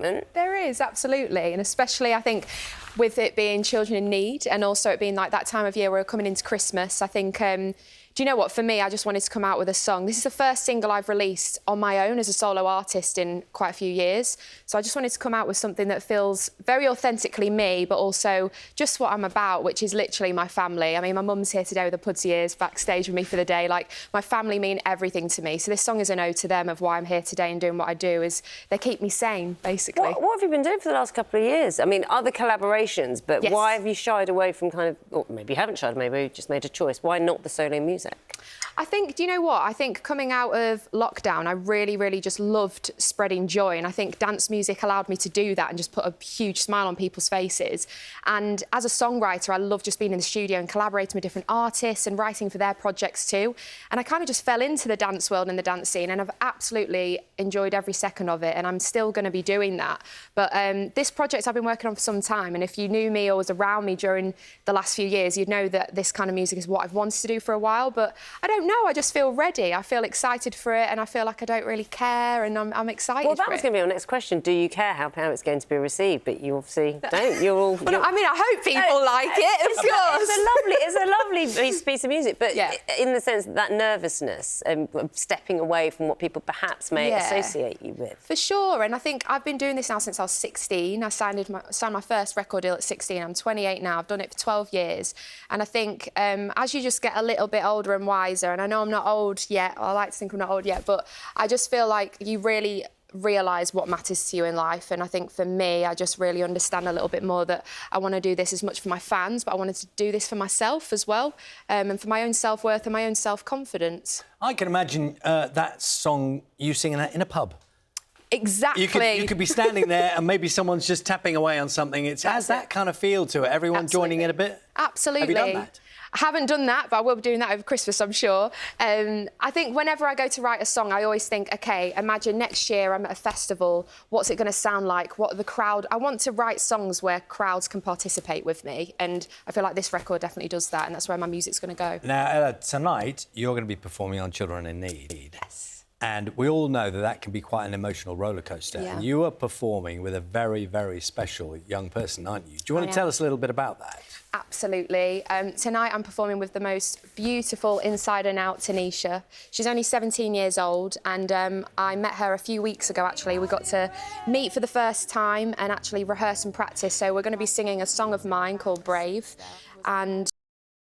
There is, absolutely, and especially I think with it being children in need and also it being like that time of year where we're coming into Christmas, I think, do you know what, for me, I just wanted to come out with a song. This is the first single I've released on my own as a solo artist in quite a few years, so I just wanted to come out with something that feels very authentically me, but also just what I'm about, which is literally my family. I mean, my mum's here today with the Pudsey ears backstage with me for the day. Like, my family mean everything to me, so this song is an ode to them of why I'm here today and doing what I do, is they keep me sane, basically. What have you been doing for the last couple of years? I mean, other collaborations, but Yes. why have you shied away from kind of, or maybe you haven't shied, maybe you just made a choice. Why not the solo music? I think, do you know what? I think coming out of lockdown, I really just loved spreading joy, and I think dance music allowed me to do that and just put a huge smile on people's faces. And as a songwriter, I love just being in the studio and collaborating with different artists and writing for their projects too. And I kind of just fell into the dance world and the dance scene, and I've absolutely enjoyed every second of it, and I'm still going to be doing that. But this project I've been working on for some time, and if you knew me or was around me during the last few years, you'd know that this kind of music is what I've wanted to do for a while, but I don't know, I just feel ready. I feel excited for it, and I feel like I don't really care, and I'm excited. Well, that was going to be our next question. Do you care how it's going to be received? But you obviously don't. You're all... Well, I mean, I hope people like it, of course. It's a lovely piece of music, but yeah, in the sense that nervousness and stepping away from what people perhaps may associate you with. For sure, and I think I've been doing this now since I was 16. I signed my first record deal at 16. I'm 28 now. I've done it for 12 years, and I think as you just get a little bit older and wiser, and I know I'm not old yet, I like to think I'm not old yet, but I just feel like you really realise what matters to you in life, and I think for me, I just really understand a little bit more that I want to do this as much for my fans, but I wanted to do this for myself as well, and for my own self-worth and my own self-confidence. I can imagine that song you singing that in a pub. Exactly. You could be standing there and maybe someone's just tapping away on something. It has that kind of feel to it. Everyone joining in a bit. Absolutely. Have you done that? I haven't done that, but I will be doing that over Christmas, I'm sure. I think whenever I go to write a song, I always think, OK, imagine next year I'm at a festival, what's it going to sound like? What are the crowd... I want to write songs where crowds can participate with me, and I feel like this record definitely does that, and that's where my music's going to go. Now, Ella, tonight, you're going to be performing on Children in Need. Yes. And we all know that that can be quite an emotional roller coaster. Yeah. And you are performing with a very special young person, aren't you? Do you want to tell us a little bit about that? Absolutely. Tonight I'm performing with the most beautiful inside and out Tanisha. She's only 17 years old, and I met her a few weeks ago, actually. We got to meet for the first time and actually rehearse and practice. So we're going to be singing a song of mine called Brave. And